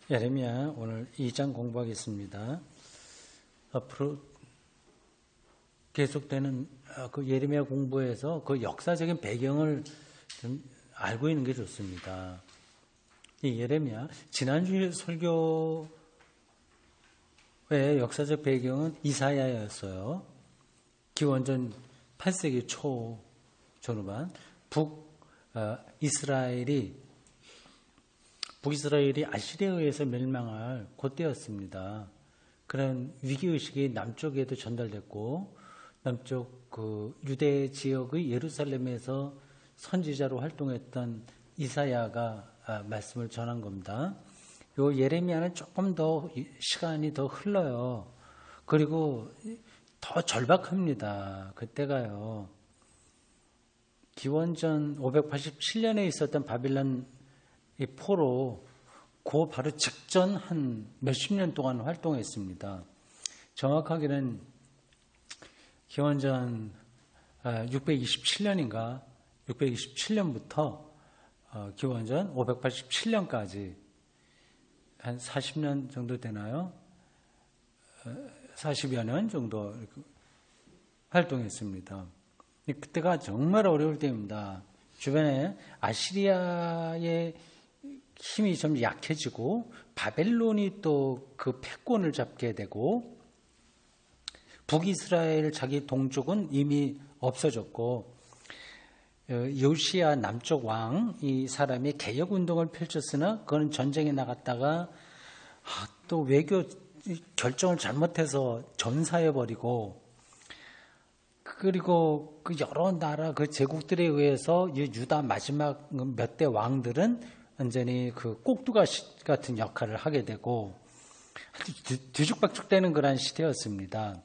예레미야 오늘 2장 공부하겠습니다. 앞으로 계속되는 그 예레미야 공부에서 그 역사적인 배경을 좀 알고 있는 게 좋습니다. 이 예레미야 지난주 설교의 역사적 배경은 이사야였어요. 기원전 8세기 초 전후반 북이스라엘이 아시리아에 의해서 멸망할 그때였습니다. 그런 위기의식이 남쪽에도 전달됐고 남쪽 그 유대 지역의 예루살렘에서 선지자로 활동했던 이사야가 말씀을 전한 겁니다. 요 예레미야는 조금 더 시간이 더 흘러요. 그리고 더 절박합니다. 그때가요. 기원전 587년에 있었던 바빌론 이 포로 그 바로 직전 한 몇십 년 동안 활동했습니다. 정확하게는 기원전 627년인가 627년부터 기원전 587년까지 한 40년 정도 되나요? 40여 년 정도 활동했습니다. 그때가 정말 어려울 때입니다. 주변에 아시리아의 힘이 좀 약해지고 바벨론이 또 그 패권을 잡게 되고 북이스라엘 자기 동족은 이미 없어졌고 요시야 남쪽 왕 이 사람이 개혁운동을 펼쳤으나 그건 전쟁에 나갔다가 또 외교 결정을 잘못해서 전사해버리고 그리고 그 여러 나라 그 제국들에 의해서 유다 마지막 몇 대 왕들은 완전히 그 꼭두가시 같은 역할을 하게 되고 뒤죽박죽되는 그런 시대였습니다.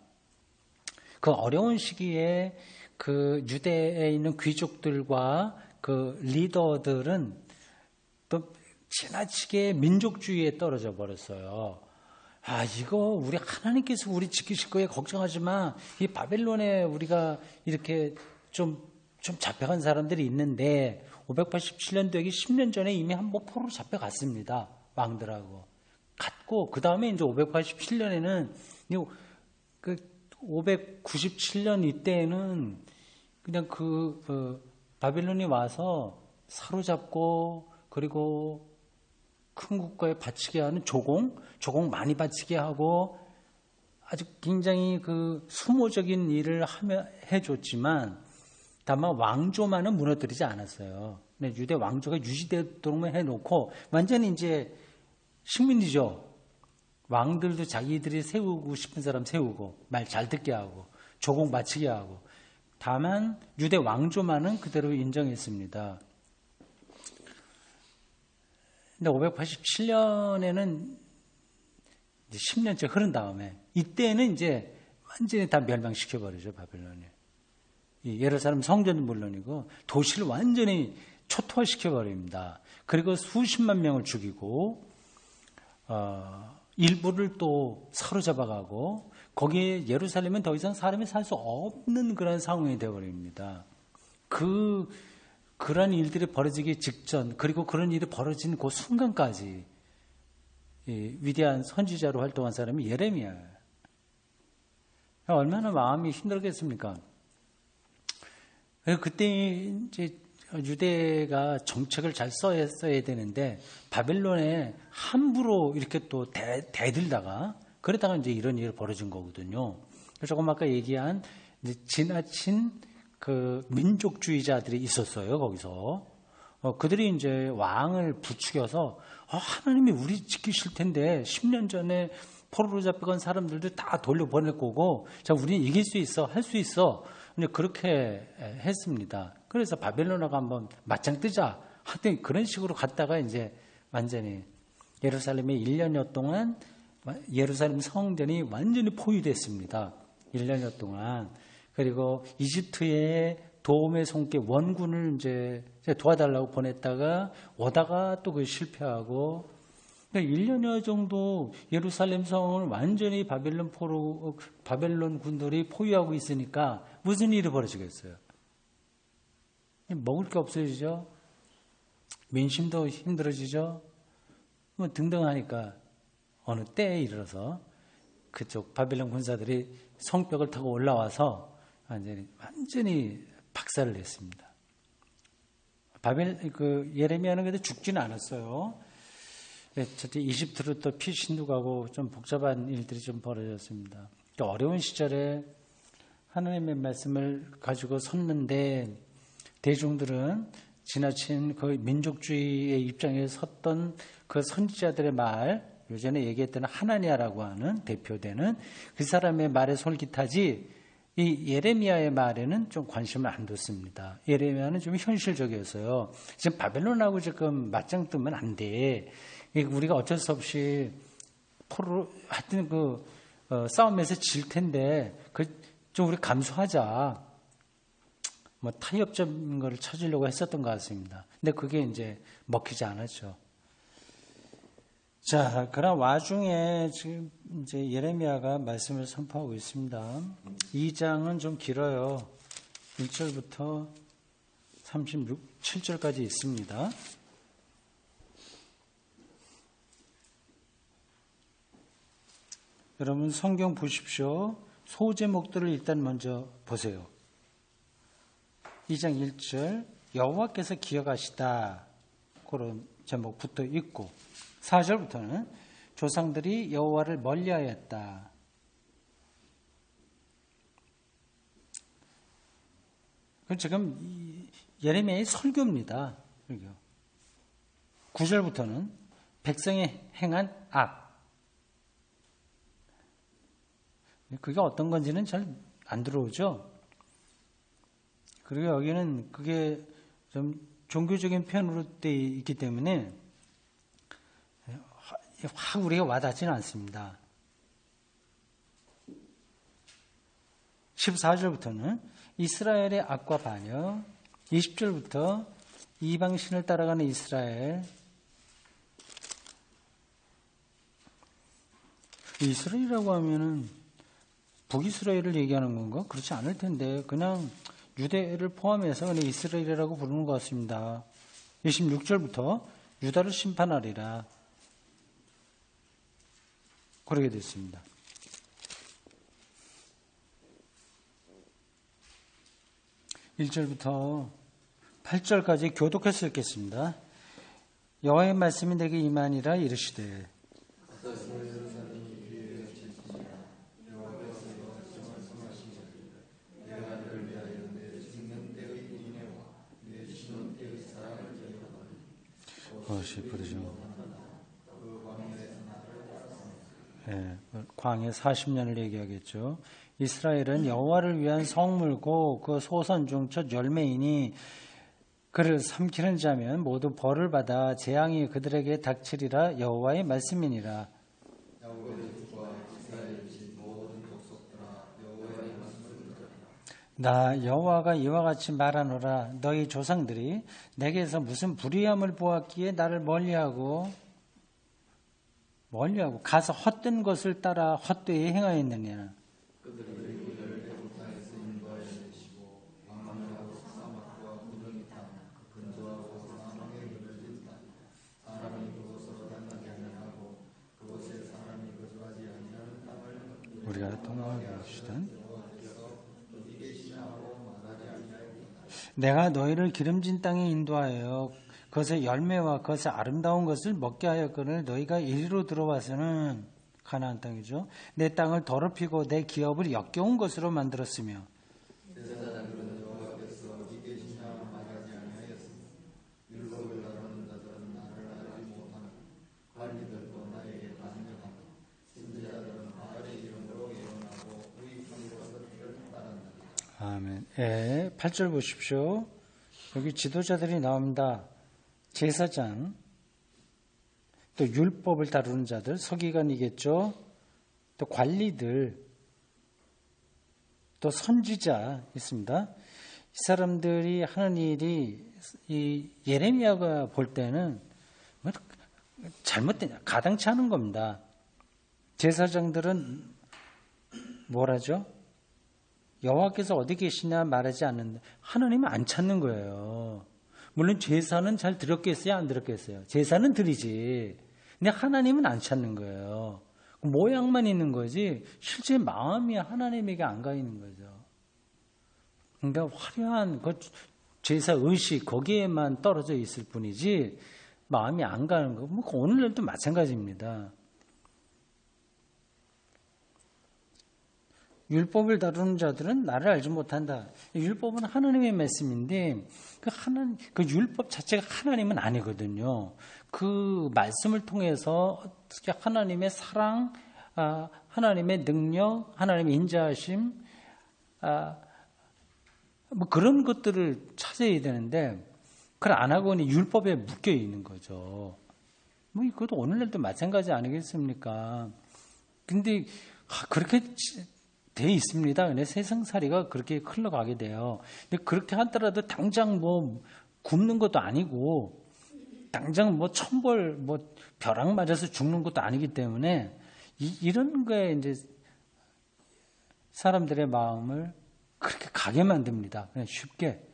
그 어려운 시기에 그 유대에 있는 귀족들과 그 리더들은 또 지나치게 민족주의에 떨어져 버렸어요. 이거 우리 하나님께서 우리 지키실 거에 걱정하지 마. 이 바벨론에 우리가 이렇게 좀 잡혀간 사람들이 있는데 587년 되기 10년 전에 이미 한번 포로로 잡혀갔습니다. 왕들하고. 갔고 그 다음에 이제 587년에는 그 597년 이때에는 그냥 바벨론이 와서 사로잡고 그리고 큰 국가에 바치게 하는 조공 많이 바치게 하고 아주 굉장히 그 수모적인 일을 해줬지만 다만 왕조만은 무너뜨리지 않았어요. 유대 왕조가 유지되도록 해놓고 완전히 이제 식민지죠. 왕들도 자기들이 세우고 싶은 사람 세우고 말 잘 듣게 하고 조공 바치게 하고 다만 유대 왕조만은 그대로 인정했습니다. 근데 587년에는 10년째 흐른 다음에 이때는 이제 완전히 다 멸망시켜버리죠. 바벨론이. 예루살렘 성전은 물론이고 도시를 완전히 초토화시켜버립니다. 그리고 수십만 명을 죽이고 일부를 또 사로잡아가고 거기에 예루살렘은 더 이상 사람이 살 수 없는 그런 상황이 되어버립니다. 그런 일들이 벌어지기 직전 그리고 그런 일이 벌어진 그 순간까지 위대한 선지자로 활동한 사람이 예레미야예요. 얼마나 마음이 힘들겠습니까? 그때 이제 유대가 정책을 잘 써야 되는데 바벨론에 함부로 이렇게 또 대들다가 그러다가 이제 이런 일이 벌어진 거거든요. 그래서 조금 아까 얘기한 이제 지나친 그 민족주의자들이 있었어요. 거기서 그들이 이제 왕을 부추겨서 하나님이 우리 지키실 텐데 10년 전에 포로로 잡혀간 사람들도 다 돌려보낼 거고 자 우리는 이길 수 있어 할 수 있어 그렇게 했습니다. 그래서 바벨론하고 한번 맞짱 뜨자 하여튼 그런 식으로 갔다가 이제 완전히 예루살렘에 1년여 동안 예루살렘 성전이 완전히 포위됐습니다. 1년여 동안. 그리고 이집트의 도움의 손길 원군을 이제 도와달라고 보냈다가 오다가 또 그 실패하고 1년여 정도 예루살렘 성을 완전히 바벨론 군들이 포위하고 있으니까 무슨 일이 벌어지겠어요? 먹을 게 없어지죠. 민심도 힘들어지죠. 뭐 등등 하니까 어느 때에 이르러서 그쪽 바벨론 군사들이 성벽을 타고 올라와서 완전히 박살을 냈습니다. 예레미야는 그래도 죽지는 않았어요. 이집트로 또 피신도 좀 복잡한 일들이 좀 벌어졌습니다. 어려운 시절에 하나님의 말씀을 가지고 섰는데 대중들은 지나친 그 민족주의의 입장에 섰던 그 선지자들의 말, 요전에 얘기했던 하나니아라고 하는 대표되는 그 사람의 말에 솔깃하지 이 예레미야의 말에는 좀 관심을 안 뒀습니다. 예레미야는 좀 현실적이었어요. 지금 바벨론하고 지금 맞짱 뜨면 안 돼. 우리가 어쩔 수 없이 하여튼 싸움에서 질 텐데 좀 우리 감수하자. 뭐 타협적인 거를 찾으려고 했었던 것 같습니다. 근데 그게 이제 먹히지 않았죠. 자, 그런 와중에 지금 이제 예레미야가 말씀을 선포하고 있습니다. 2장은 좀 길어요. 1절부터 7절까지 있습니다. 여러분 성경 보십시오. 소제목들을 일단 먼저 보세요. 2장 1절 여호와께서 기억하시다 그런 제목부터 있고 4절부터는 조상들이 여호와를 멀리하였다. 그건 지금 예레미야의 설교입니다. 9절부터는 백성이 행한 악. 그게 어떤 건지는 잘 안 들어오죠. 그리고 여기는 그게 좀 종교적인 표현으로 돼 있기 때문에 확 우리가 와닿지는 않습니다. 14절부터는 이스라엘의 악과 반역, 20절부터 이방신을 따라가는 이스라엘. 이스라엘이라고 하면은 북이스라엘을 얘기하는 건가? 그렇지 않을 텐데 그냥 유대를 포함해서 그냥 이스라엘이라고 부르는 것 같습니다. 26절부터 유다를 심판하리라. 그러게 됐습니다. 1절부터 8절까지 교독해서 읽겠습니다. 여호와의 말씀이 내게 임하니라 이르시되 광해 40년을 얘기하겠죠. 이스라엘은 여호와를 위한 성물고 그 소선 중 첫 열매이니 그를 삼키는 자면 모두 벌을 받아 재앙이 그들에게 닥치리라. 여호와의 말씀이니라. 나 여호와가 이와 같이 말하노라. 너희 조상들이 내게서 무슨 불의함을 보았기에 나를 멀리하고 가서 헛된 것을 따라 헛되이 행하였느냐. 우리가 통하게 하시던 내가 너희를 기름진 땅에 인도하여 그것의 열매와 그것의 아름다운 것을 먹게 하였거늘 너희가 이리로 들어와서는 가나안 땅이죠. 내 땅을 더럽히고 내 기업을 역겨운 것으로 만들었으며 아멘. 8절 보십시오. 여기 지도자들이 나옵니다. 제사장, 또 율법을 다루는 자들, 서기관이겠죠. 또 관리들, 또 선지자 있습니다. 이 사람들이 하는 일이 이 예레미야가 볼 때는 잘못된, 가당치 않은 겁니다. 제사장들은 뭐라죠? 여호와께서 어디 계시냐 말하지 않는데 하나님을 안 찾는 거예요. 물론 제사는 잘 드렸겠어요? 안 드렸겠어요? 제사는 드리지. 근데 하나님은 안 찾는 거예요. 모양만 있는 거지 실제 마음이 하나님에게 안 가 있는 거죠. 그러니까 화려한 그 제사 의식 거기에만 떨어져 있을 뿐이지 마음이 안 가는 거. 뭐 오늘날도 마찬가지입니다. 율법을 다루는 자들은 나를 알지 못한다. 율법은 하나님의 말씀인데 그 율법 자체가 하나님은 아니거든요. 그 말씀을 통해서 어떻게 하나님의 사랑, 하나님의 능력, 하나님의 인자하심, 뭐 그런 것들을 찾아야 되는데 그걸 안 하고 율법에 묶여 있는 거죠. 뭐 이것도 오늘날도 마찬가지 아니겠습니까? 근데 그렇게 돼 있습니다. 근데 세상살이가 그렇게 흘러가게 돼요. 근데 그렇게 하더라도 당장 뭐 굶는 것도 아니고 당장 뭐 천벌 뭐 벼락 맞아서 죽는 것도 아니기 때문에 이런 거에 이제 사람들의 마음을 그렇게 가게 만듭니다. 그냥 쉽게.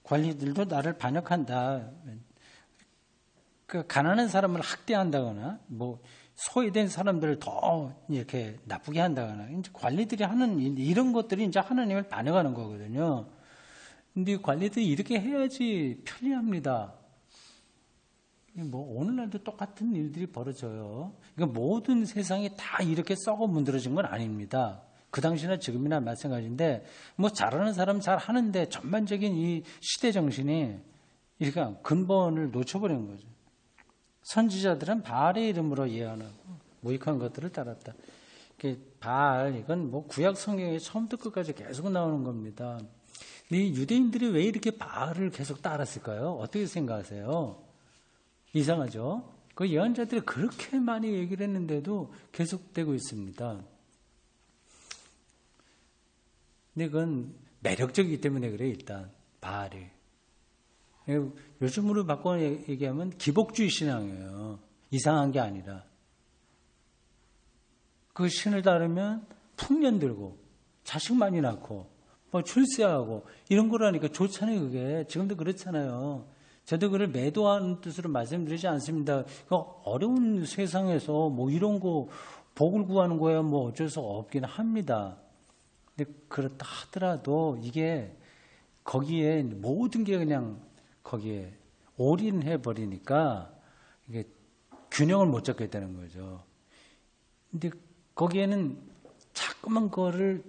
관리들도 나를 반역한다. 그 가난한 사람을 학대한다거나 뭐 소외된 사람들을 더 이렇게 나쁘게 한다거나 이제 관리들이 하는 이런 것들이 이제 하나님을 반역하는 거거든요. 근데 관리들이 이렇게 해야지 편리합니다. 뭐 오늘날도 똑같은 일들이 벌어져요. 그러니까 모든 세상이 다 이렇게 썩어 문드러진 건 아닙니다. 그 당시나 지금이나 마찬가지인데 뭐 잘하는 사람 잘 하는데 전반적인 이 시대 정신이 이렇게 근본을 놓쳐버린 거죠. 선지자들은 바알의 이름으로 예언하고 무익한 것들을 따랐다. 바알 이건 뭐 구약 성경에 처음부터 끝까지 계속 나오는 겁니다. 이 유대인들이 왜 이렇게 바알을 계속 따랐을까요? 어떻게 생각하세요? 이상하죠? 그 예언자들이 그렇게 많이 얘기를 했는데도 계속되고 있습니다. 근데 그건 매력적이기 때문에 그래요, 일단. 바알이. 요즘으로 바꿔 얘기하면 기복주의 신앙이에요. 이상한 게 아니라. 그 신을 따르면 풍년 들고, 자식 많이 낳고, 뭐 출세하고, 이런 거라니까 좋잖아요, 그게. 지금도 그렇잖아요. 저도 그를 매도하는 뜻으로 말씀드리지 않습니다. 그 어려운 세상에서 뭐 이런 거 복을 구하는 거야 뭐 어쩔 수 없긴 합니다. 근데 그렇다 하더라도 이게 거기에 모든 게 그냥 거기에 올인해 버리니까 이게 균형을 못 잡게 되는 거죠. 근데 거기에는 자꾸만 그거를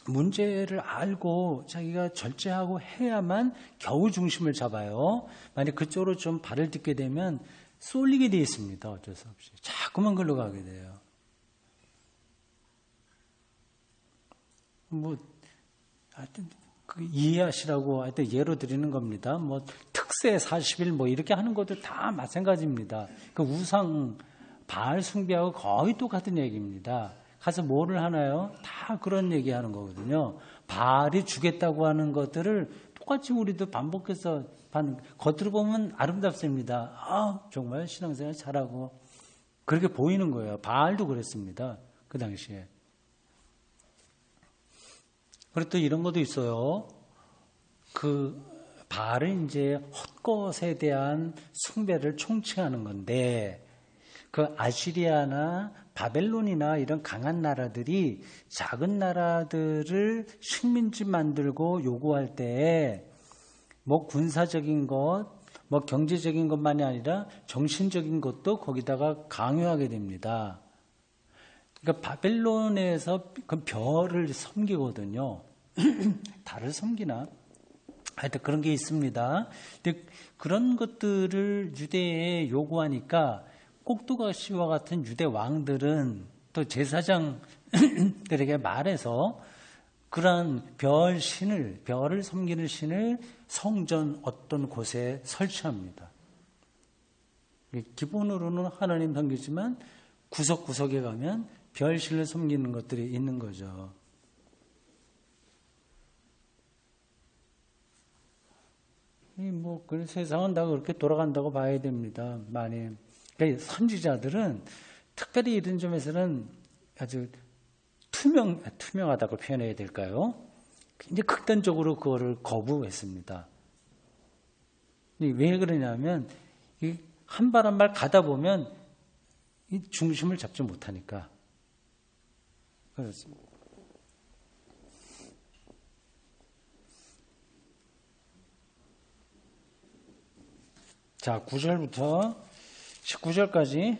문제를 알고 자기가 절제하고 해야만 겨우 중심을 잡아요. 만약 그쪽으로 좀 발을 딛게 되면 쏠리게 돼 있습니다. 어쩔 수 없이. 자꾸만 글로 가게 돼요. 뭐 하여튼 이해하시라고 하여튼 예로 드리는 겁니다. 뭐 특세 40일 뭐 이렇게 하는 것도 다 마찬가지입니다. 그 우상 바알 숭배하고 거의 똑같은 얘기입니다. 가서 뭐를 하나요? 다 그런 얘기하는 거거든요. 바알이 주겠다고 하는 것들을 똑같이 우리도 반복해서 겉으로 보면 아름답습니다. 정말 신앙생활 잘하고 그렇게 보이는 거예요. 바알도 그랬습니다. 그 당시에. 그리고 또 이런 것도 있어요. 그 바알은 이제 헛것에 대한 숭배를 총칭하는 건데 그 아시리아나 바벨론이나 이런 강한 나라들이 작은 나라들을 식민지 만들고 요구할 때 뭐 군사적인 것, 뭐 경제적인 것만이 아니라 정신적인 것도 거기다가 강요하게 됩니다. 그러니까 바벨론에서 그 별을 섬기거든요. 달을 섬기나? 하여튼 그런 게 있습니다. 근데 그런 것들을 유대에 요구하니까 꼭두가 씨와 같은 유대 왕들은 또 제사장들에게 말해서 그러한 별을 섬기는 신을 성전 어떤 곳에 설치합니다. 기본으로는 하나님 섬기지만 구석구석에 가면 별신을 섬기는 것들이 있는 거죠. 뭐 세상은 다 그렇게 돌아간다고 봐야 됩니다. 많이. 그러니까 선지자들은 특별히 이런 점에서는 아주 투명하다고 표현해야 될까요? 굉장히 극단적으로 그거를 거부했습니다. 왜 그러냐면 한 발 한 발 가다 보면 이 중심을 잡지 못하니까 그렇습니다. 자, 9절부터 19절까지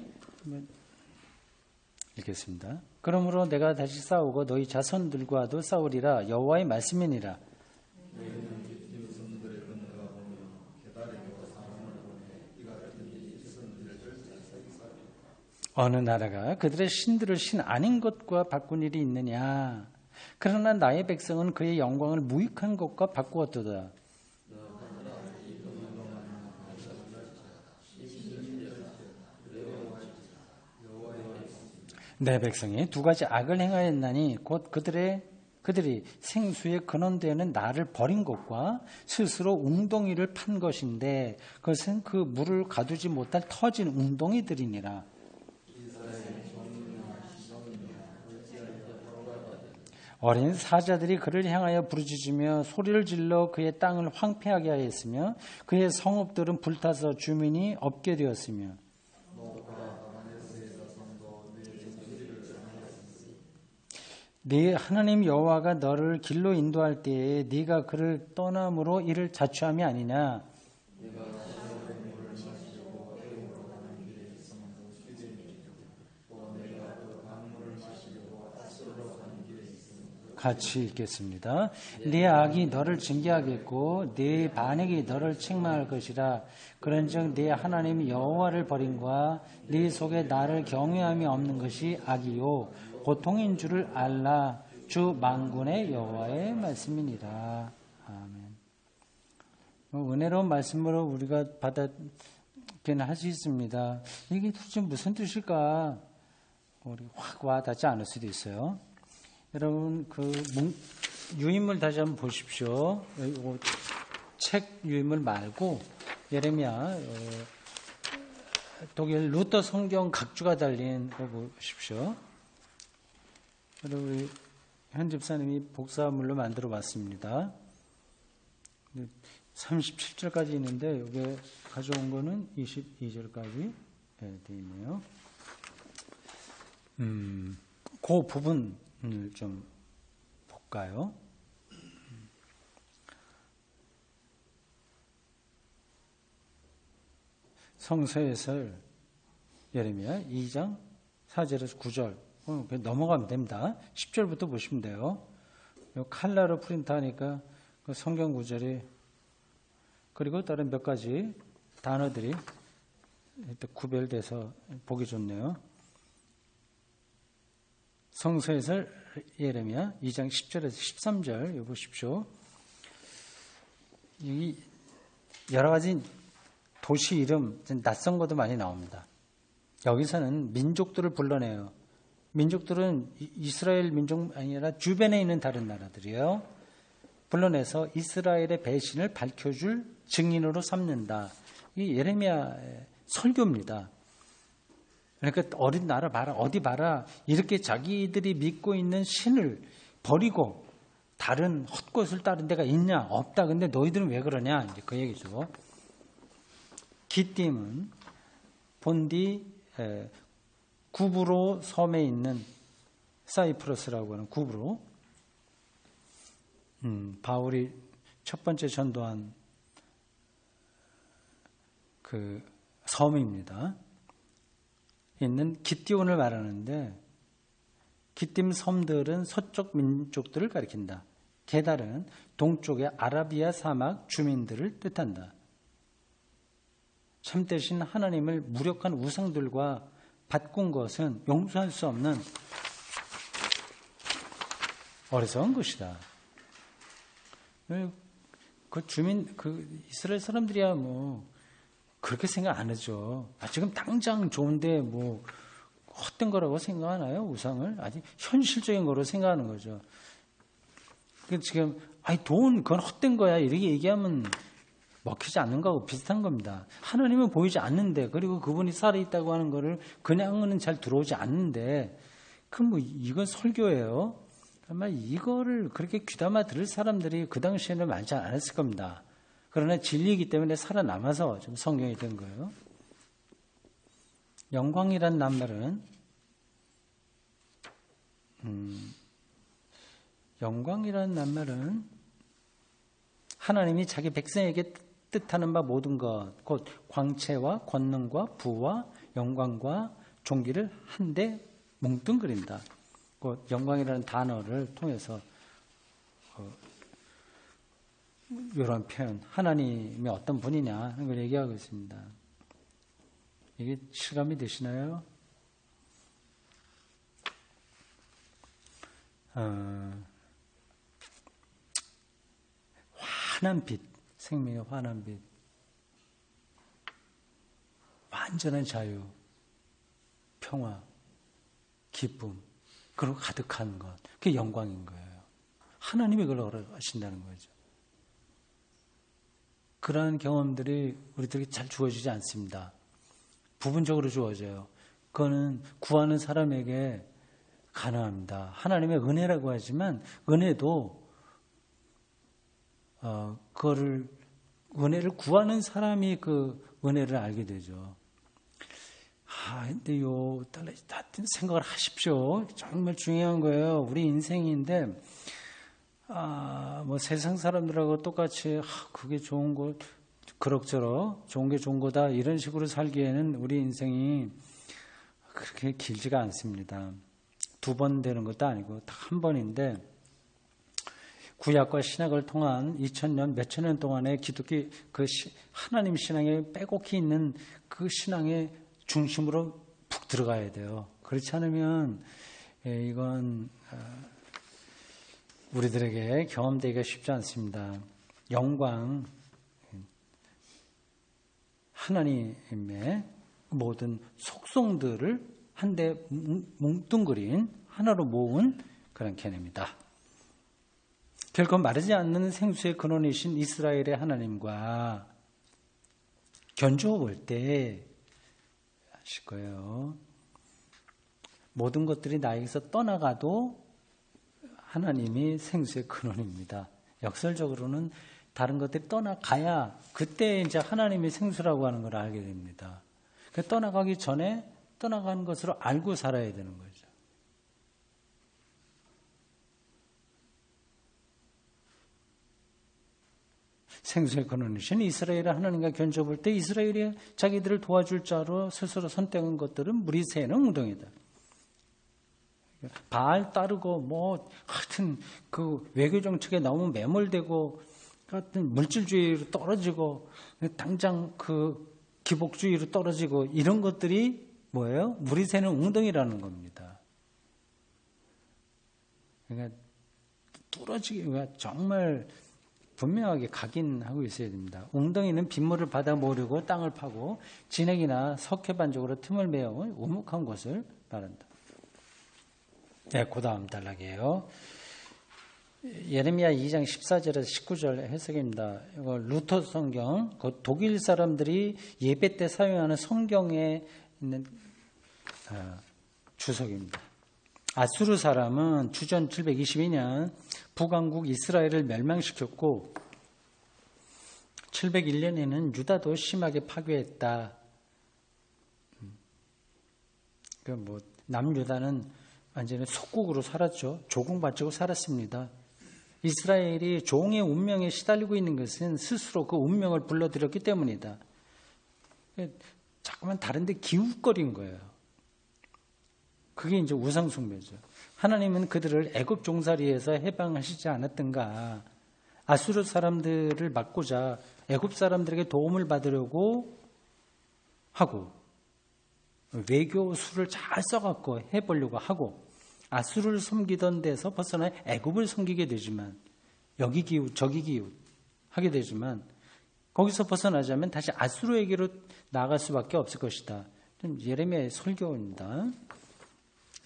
읽겠습니다. 그러므로 내가 다시 싸우고 너희 자손들과도 싸우리라. 여호와의 말씀이니라. 어느 나라가 그들의 신들을 신 아닌 것과 바꾼 일이 있느냐. 그러나 나의 백성은 그의 영광을 무익한 것과 바꾸었도다. 내 백성이 두 가지 악을 행하였나니 곧 그들이 생수의 근원되는 나를 버린 것과 스스로 웅덩이를 판 것인데 그것은 그 물을 가두지 못할 터진 웅덩이들이니라. 어린 사자들이 그를 향하여 부르짖으며 소리를 질러 그의 땅을 황폐하게 하였으며 그의 성읍들은 불타서 주민이 없게 되었으며 네 하나님 여호와가 너를 길로 인도할 때에 네가 그를 떠남으로 이를 자초함이 아니냐. 같이 읽겠습니다. 네 악이 너를 징계하겠고 네 반역이 너를 책망할 것이라. 그런즉 네 하나님 여호와를 버림과 네 속에 나를 경외함이 없는 것이 악이요 고통인 줄을 알라. 주 만군의 여호와의 말씀이니라. 아멘. 은혜로운 말씀으로 우리가 받아들이는 할 수 있습니다. 이게 도대체 무슨 뜻일까? 우리 확 와닿지 않을 수도 있어요. 여러분 유인물 다시 한번 보십시오. 책 유인물 말고 예레미야 독일 루터 성경 각주가 달린 거 보십시오. 우리 현 집사님이 복사물로 만들어 봤습니다. 37절까지 있는데 여기 가져온 거는 22절까지 되어 있네요. 그 부분을 좀 볼까요? 성서에설 예레미야 2장 4절에서 9절 넘어가면 됩니다. 10절부터 보시면 돼요. 칼라로 프린트하니까 그 성경 구절이 그리고 다른 몇 가지 단어들이 구별돼서 보기 좋네요. 성서에설 예레미야 2장 10절에서 13절 여기 보십시오. 이 여러 가지 도시 이름 낯선 것도 많이 나옵니다. 여기서는 민족들을 불러내요. 민족들은 이스라엘 민족 아니라 주변에 있는 다른 나라들이에요. 불러내서 이스라엘의 배신을 밝혀줄 증인으로 삼는다. 이 예레미야의 설교입니다. 그러니까 어린 나라 봐라, 어디 봐라. 이렇게 자기들이 믿고 있는 신을 버리고 다른 헛것을 따른 데가 있냐? 없다. 근데 너희들은 왜 그러냐? 이제 그 얘기죠. 기띔은 본디 구브로 섬에 있는 사이프러스라고 하는 구브로 바울이 첫 번째 전도한 그 섬입니다. 있는 기띠온을 말하는데 기띔 섬들은 서쪽 민족들을 가리킨다. 게달은 동쪽의 아라비아 사막 주민들을 뜻한다. 참되신 하나님을 무력한 우상들과 바꾼 것은 용서할 수 없는 어리석은 것이다. 그 주민, 이스라엘 사람들이야 뭐 그렇게 생각 안 하죠. 지금 당장 좋은데 뭐 헛된 거라고 생각하나요? 우상을 아직 현실적인 거로 생각하는 거죠. 지금 돈 그건 헛된 거야 이렇게 얘기하면 먹히지 않는 거하고 비슷한 겁니다. 하나님은 보이지 않는데 그리고 그분이 살아있다고 하는 거를 그냥은 잘 들어오지 않는데 뭐 이건 설교예요. 아마 이거를 그렇게 귀담아 들을 사람들이 그 당시에는 많지 않았을 겁니다. 그러나 진리이기 때문에 살아남아서 좀 성경이 된 거예요. 영광이란 낱말은 하나님이 자기 백성에게 뜻하는 바 모든 것, 곧 광채와 권능과 부와 영광과 존귀를 한데 뭉뚱그린다. 곧 영광이라는 단어를 통해서 이런 표현, 하나님이 어떤 분이냐 하는 걸 얘기하고 있습니다. 이게 실감이 되시나요? 환한 빛, 생명의 환한 빛, 완전한 자유, 평화, 기쁨, 그리고 가득한 것, 그게 영광인 거예요. 하나님이 그걸 허락하신다는 거죠. 그러한 경험들이 우리들에게 잘 주어지지 않습니다. 부분적으로 주어져요. 그거는 구하는 사람에게 가능합니다. 하나님의 은혜라고 하지만 은혜도 그거를 은혜를 구하는 사람이 그 은혜를 알게 되죠. 근데요, 생각을 하십시오. 정말 중요한 거예요. 우리 인생인데, 뭐 세상 사람들하고 똑같이, 그게 좋은 거, 그럭저럭, 좋은 게 좋은 거다, 이런 식으로 살기에는 우리 인생이 그렇게 길지가 않습니다. 2번 되는 것도 아니고, 딱 한 번인데, 구약과 신약을 통한 2000년, 몇천 년 동안의 기독교, 하나님 신앙에 빼곡히 있는 그 신앙의 중심으로 푹 들어가야 돼요. 그렇지 않으면 이건 우리들에게 경험되기가 쉽지 않습니다. 영광, 하나님의 모든 속성들을 한데 뭉뚱그린 하나로 모은 그런 개념이다. 결코 마르지 않는 생수의 근원이신 이스라엘의 하나님과 견주어 볼 때 아실 거예요. 모든 것들이 나에게서 떠나가도 하나님이 생수의 근원입니다. 역설적으로는 다른 것들이 떠나가야 그때 이제 하나님이 생수라고 하는 걸 알게 됩니다. 떠나가기 전에 떠나가는 것으로 알고 살아야 되는 거죠. 생수의 근원이신 이스라엘의 하나님과 견주어 때 이스라엘이 자기들을 도와줄 자로 스스로 선택한 것들은 물이 새는 웅덩이다. 바알 따르고 하여튼 그 외교 정책에 너무 매몰되고 같은 물질주의로 떨어지고 당장 그 기복주의로 떨어지고 이런 것들이 뭐예요? 물이 새는 웅덩이라는 겁니다. 그러니까 뚫어지기가 정말 분명하게 각인하고 있어야 됩니다. 웅덩이는 빗물을 받아 모으려고 땅을 파고 진흙이나 석회 반죽으로 틈을 메어온 우묵한 곳을 말한다. 네, 그 다음 단락이에요. 예레미야 2장 14절에서 19절 해석입니다. 이거 루터 성경, 그 독일 사람들이 예배 때 사용하는 성경에 있는 주석입니다. 아수르 사람은 주전 722년 북왕국 이스라엘을 멸망시켰고 701년에는 유다도 심하게 파괴했다. 남유다는 완전히 속국으로 살았죠. 조공받치고 살았습니다. 이스라엘이 종의 운명에 시달리고 있는 것은 스스로 그 운명을 불러들였기 때문이다. 자꾸만 다른데 기웃거린 거예요. 그게 이제 우상숭배죠. 하나님은 그들을 애굽 종살이에서 해방하시지 않았던가. 아수르 사람들을 막고자 애굽 사람들에게 도움을 받으려고 하고 외교수를 잘 써갖고 해보려고 하고 아수르를 섬기던 데서 벗어나 애굽을 섬기게 되지만 여기 기웃 저기 기웃 하게 되지만 거기서 벗어나자면 다시 아수르에게로 나아갈 수밖에 없을 것이다. 예레미야의 설교입니다.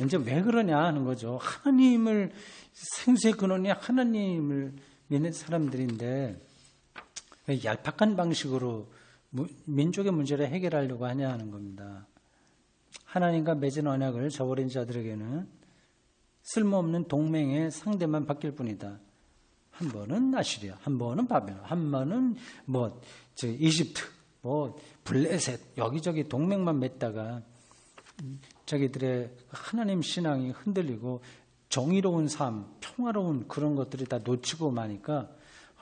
이제 왜 그러냐 하는 거죠. 하나님을 생수의 근원이 하나님을 믿는 사람들인데 왜 얄팍한 방식으로 민족의 문제를 해결하려고 하냐 하는 겁니다. 하나님과 맺은 언약을 저버린 자들에게는 쓸모없는 동맹의 상대만 바뀔 뿐이다. 한 번은 아시리아, 한 번은 바벨론, 한 번은 이집트, 블레셋, 여기저기 동맹만 맺다가 자기들의 하나님 신앙이 흔들리고 정의로운 삶, 평화로운 그런 것들이 다 놓치고 마니까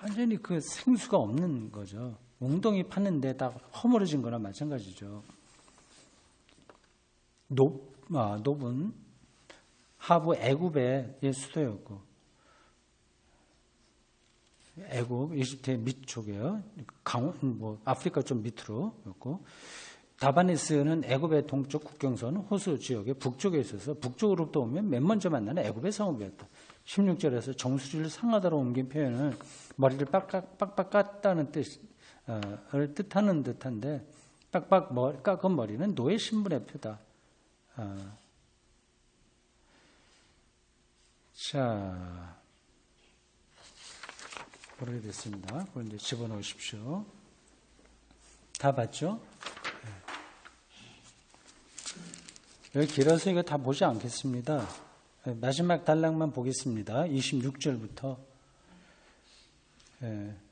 완전히 그 생수가 없는 거죠. 웅덩이 파는데 다 허물어진 거나 마찬가지죠. 놉은 하부 애굽의 수도였고, 애굽, 이집트의 밑쪽이에요. 아프리카 좀 밑으로였고, 다바네스는 애굽의 동쪽 국경선 호수 지역의 북쪽에 있어서 북쪽으로부터 오면 맨 먼저 만나는 애굽의 성읍이었다. 16절에서 정수리를 상하다로 옮긴 표현은 머리를 빡빡 깠다는 뜻을 뜻하는 듯한데, 깎은 머리는 노예 신분의 표다. 자, 오래됐습니다. 그걸 이제 집어넣으십시오. 다 봤죠? 여기 길어서 이거 다 보지 않겠습니다. 마지막 단락만 보겠습니다. 26절부터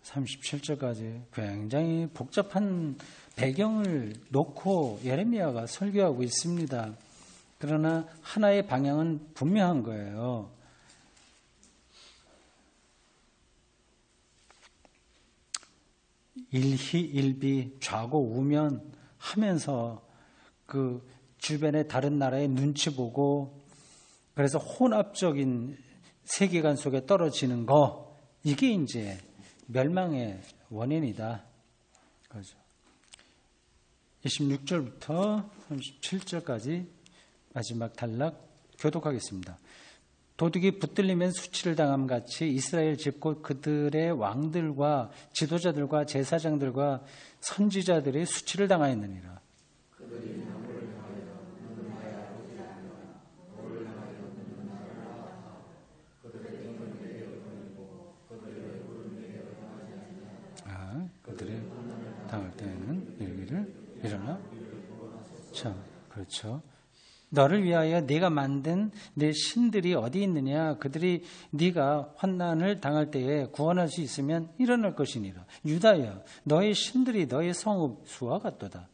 37절까지 굉장히 복잡한 배경을 놓고 예레미야가 설교하고 있습니다. 그러나 하나의 방향은 분명한 거예요. 일희일비 좌고 우면 하면서 그 주변의 다른 나라의 눈치 보고 그래서 혼합적인 세계관 속에 떨어지는 거, 이게 이제 멸망의 원인이다. 그렇죠. 26절부터 37절까지 마지막 단락 교독하겠습니다. 도둑이 붙들리면 수치를 당함 같이 이스라엘 집 곧 그들의 왕들과 지도자들과 제사장들과 선지자들의 수치를 당하였느니라. 그들이 당할 때에는 이르기를 일어나. 참, 그렇죠. 너를 위하여 네가 만든 내 신들이 어디 있느냐? 그들이 네가 환난을 당할 때에 구원할 수 있으면 일어날 것이니라. 유다야, 너의 신들이 너의 성읍 수와 같도다.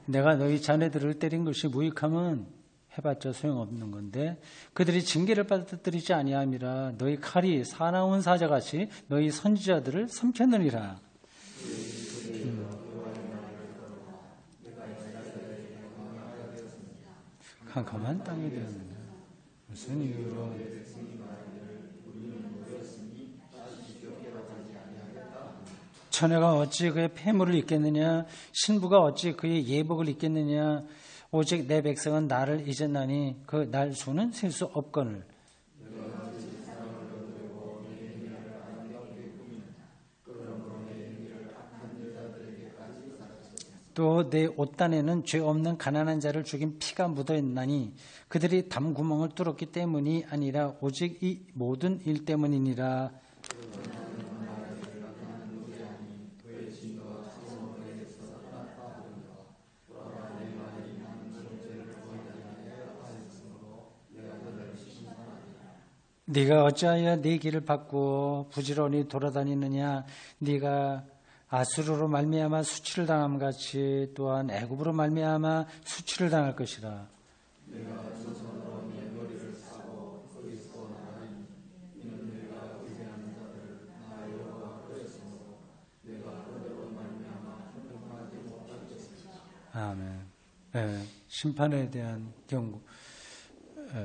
내가 너희 자네들을 때린 것이 무익함은 해봤자 소용없는 건데 그들이 징계를 받아들이지 아니함이라. 너희 칼이 사나운 사자같이 너희 선지자들을 삼켰느니라. 캄캄한 땅이 되었느냐. 무슨 이유로? 처녀가 어찌 그의 폐물을 입겠느냐? 신부가 어찌 그의 예복을 입겠느냐? 오직 내 백성은 나를 잊었나니 그 날 수는 셀 수 없거늘. 또 내 옷단에는 죄 없는 가난한 자를 죽인 피가 묻어 있나니 그들이 담구멍을 뚫었기 때문이 아니라 오직 이 모든 일 때문이니라. 네가 어찌하여 네 길을 바꾸어 부지런히 돌아다니느냐? 네가 아수르로 말미암아 수치를 당함 같이 또한 애굽으로 말미암아 수치를 당할 것이라. 아멘. 심판에 대한 경고,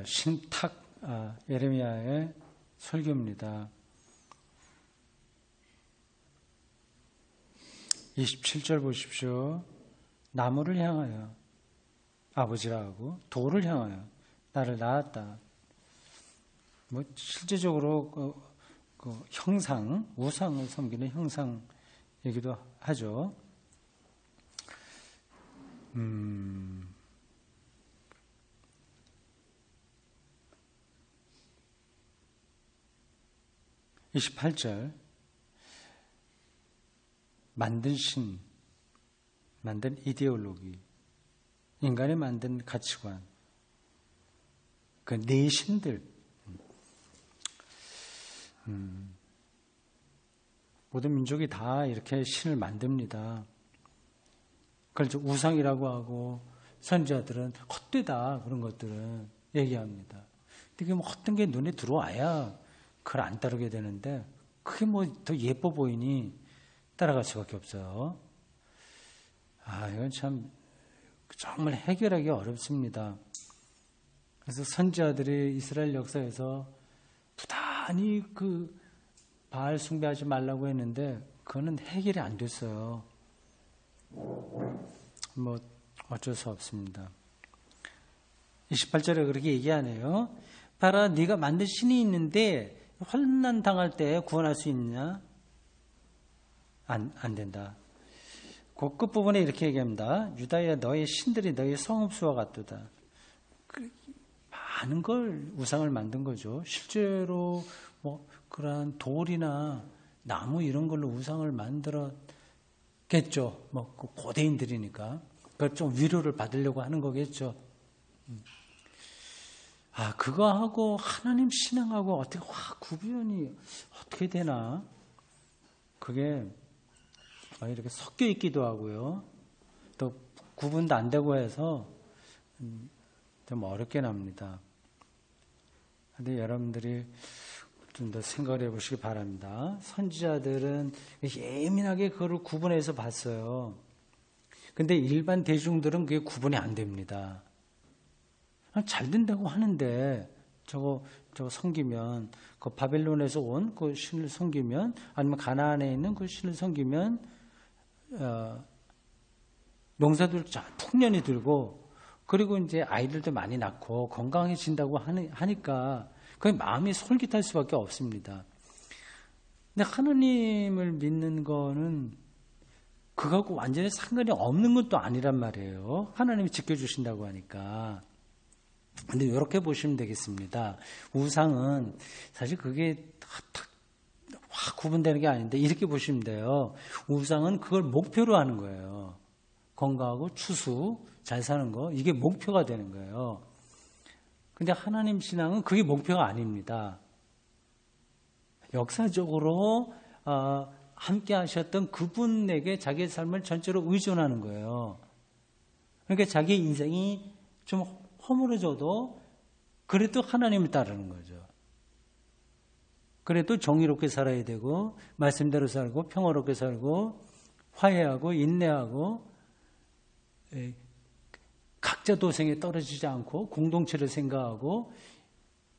신탁 예레미야의 설교입니다. 27절 보십시오. 나무를 향하여 아버지라 하고 돌을 향하여 나를 낳았다. 실제적으로 그 형상, 우상을 섬기는 형상이기도 하죠. 28절 만든 신, 만든 이데올로기, 인간이 만든 가치관, 그 내신들, 모든 민족이 다 이렇게 신을 만듭니다. 그걸 우상이라고 하고 선지자들은 헛되다 그런 것들은 얘기합니다. 근데 뭐 헛된 게 눈에 들어와야 그걸 안 따르게 되는데 그게 뭐 더 예뻐 보이니 따라갈 수밖에 없어요. 이건 참 정말 해결하기 어렵습니다. 그래서 선지자들이 이스라엘 역사에서 부단히 그 바알 숭배하지 말라고 했는데 그거는 해결이 안 됐어요. 뭐 어쩔 수 없습니다. 28절에 그렇게 얘기하네요. 봐라, 네가 만든 신이 있는데 환난 당할 때 구원할 수 있냐? 안 된다. 그 끝부분에 이렇게 얘기합니다. 유다야, 너의 신들이 너의 성읍수와 같도다. 많은 걸 우상을 만든 거죠. 실제로 뭐 그러한 돌이나 나무 이런 걸로 우상을 만들었겠죠. 뭐 고대인들이니까. 그걸 좀 위로를 받으려고 하는 거겠죠. 그거하고 하나님 신앙하고 어떻게 구분이 어떻게 되나? 그게 이렇게 섞여 있기도 하고요. 또 구분도 안 되고 해서 좀 어렵게 납니다. 근데 여러분들이 좀 더 생각을 해보시기 바랍니다. 선지자들은 예민하게 그거를 구분해서 봤어요. 근데 일반 대중들은 그게 구분이 안 됩니다. 잘 된다고 하는데 저거 섬기면 그 바벨론에서 온 그 신을 섬기면 아니면 가나안에 있는 그 신을 섬기면 농사들 풍년이 들고 그리고 이제 아이들도 많이 낳고 건강해진다고 하니까 그 마음이 솔깃할 수밖에 없습니다. 근데 하나님을 믿는 거는 그거하고 완전히 상관이 없는 것도 아니란 말이에요. 하나님이 지켜주신다고 하니까. 근데 이렇게 보시면 되겠습니다. 우상은 사실 그게 확 구분되는 게 아닌데 이렇게 보시면 돼요. 우상은 그걸 목표로 하는 거예요. 건강하고 추수, 잘 사는 거, 이게 목표가 되는 거예요. 근데 하나님 신앙은 그게 목표가 아닙니다. 역사적으로 함께 하셨던 그분에게 자기의 삶을 전체로 의존하는 거예요. 그러니까 자기 인생이 좀 허물어져도 그래도 하나님을 따르는 거죠. 그래도 정의롭게 살아야 되고 말씀대로 살고 평화롭게 살고 화해하고 인내하고 각자 도생에 떨어지지 않고 공동체를 생각하고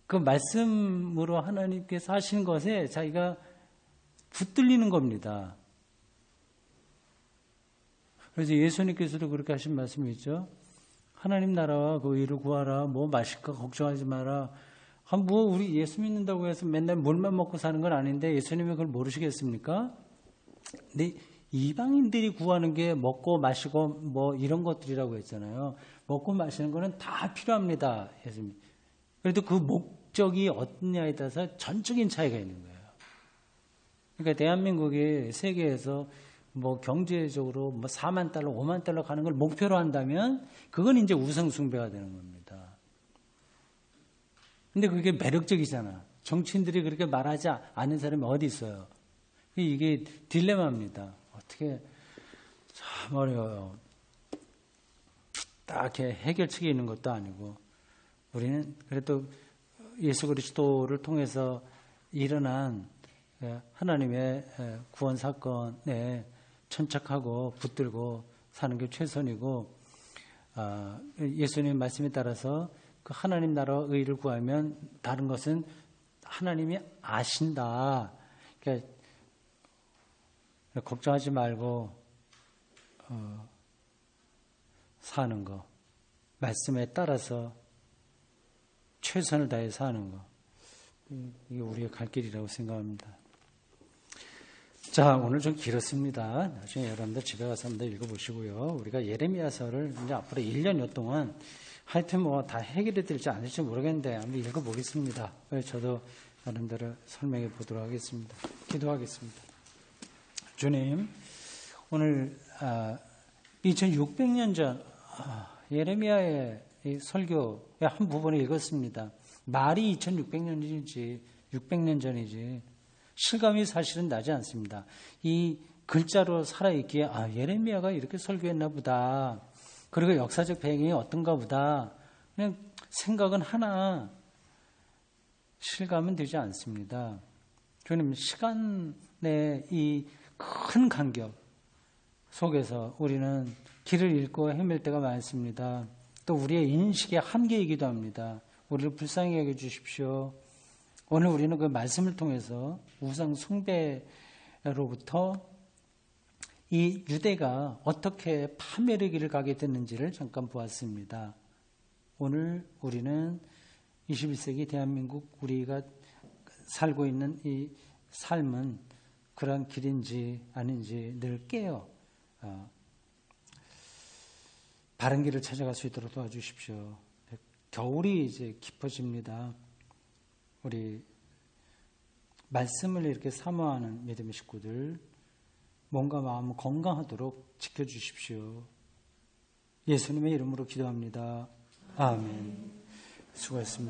그 말씀으로 하나님께서 하신 것에 자기가 붙들리는 겁니다. 그래서 예수님께서도 그렇게 하신 말씀이 있죠. 하나님 나라와 그 의를 구하라. 뭐 마실까 걱정하지 마라. 뭐 우리 예수 믿는다고 해서 맨날 물만 먹고 사는 건 아닌데 예수님이 그걸 모르시겠습니까? 근데 이방인들이 구하는 게 먹고 마시고 뭐 이런 것들이라고 했잖아요. 먹고 마시는 거는 다 필요합니다. 예수님. 그래도 그 목적이 어떠냐에 따라서 전적인 차이가 있는 거예요. 그러니까 대한민국이 세계에서 뭐 경제적으로 뭐 4만 달러, 5만 달러 가는 걸 목표로 한다면 그건 이제 우상숭배가 되는 겁니다. 근데 그게 매력적이잖아. 정치인들이 그렇게 말하지 않는 사람이 어디 있어요? 이게 딜레마입니다. 어떻게 참 어려워요. 딱히 해결책이 있는 것도 아니고 우리는 그래도 예수 그리스도를 통해서 일어난 하나님의 구원 사건에 천착하고 붙들고 사는 게 최선이고 예수님 말씀에 따라서 그 하나님 나라와 의를 구하면 다른 것은 하나님이 아신다. 그러니까 걱정하지 말고 사는 거, 말씀에 따라서 최선을 다해 사는 거, 이게 우리의 갈 길이라고 생각합니다. 자, 오늘 좀 길었습니다. 나중에 여러분들 집에 가서 한번 읽어보시고요. 우리가 예레미야서를 이제 앞으로 1년여 동안 하여튼 뭐 다 해결이 될지 안 될지 모르겠는데 한번 읽어보겠습니다. 저도 여러분들을 설명해 보도록 하겠습니다. 기도하겠습니다. 주님, 오늘 2600년 전 예레미야의 이 설교의 한 부분을 읽었습니다. 말이 2600년이지 600년 전이지 실감이 사실은 나지 않습니다. 이 글자로 살아있기에 예레미야가 이렇게 설교했나 보다. 그리고 역사적 배경이 어떤가 보다. 그냥 생각은 하나 실감은 되지 않습니다. 주님, 시간의 이 큰 간격 속에서 우리는 길을 잃고 헤맬 때가 많습니다. 또 우리의 인식의 한계이기도 합니다. 우리를 불쌍히 여겨주십시오. 오늘 우리는 그 말씀을 통해서 우상 숭배로부터 이 유대가 어떻게 파멸의 길을 가게 됐는지를 잠깐 보았습니다. 오늘 우리는 21세기 대한민국 우리가 살고 있는 이 삶은 그러한 길인지 아닌지 늘 깨어 바른 길을 찾아갈 수 있도록 도와주십시오. 겨울이 이제 깊어집니다. 우리 말씀을 이렇게 사모하는 믿음의 식구들 몸과 마음 건강하도록 지켜주십시오. 예수님의 이름으로 기도합니다. 아멘. 수고했습니다.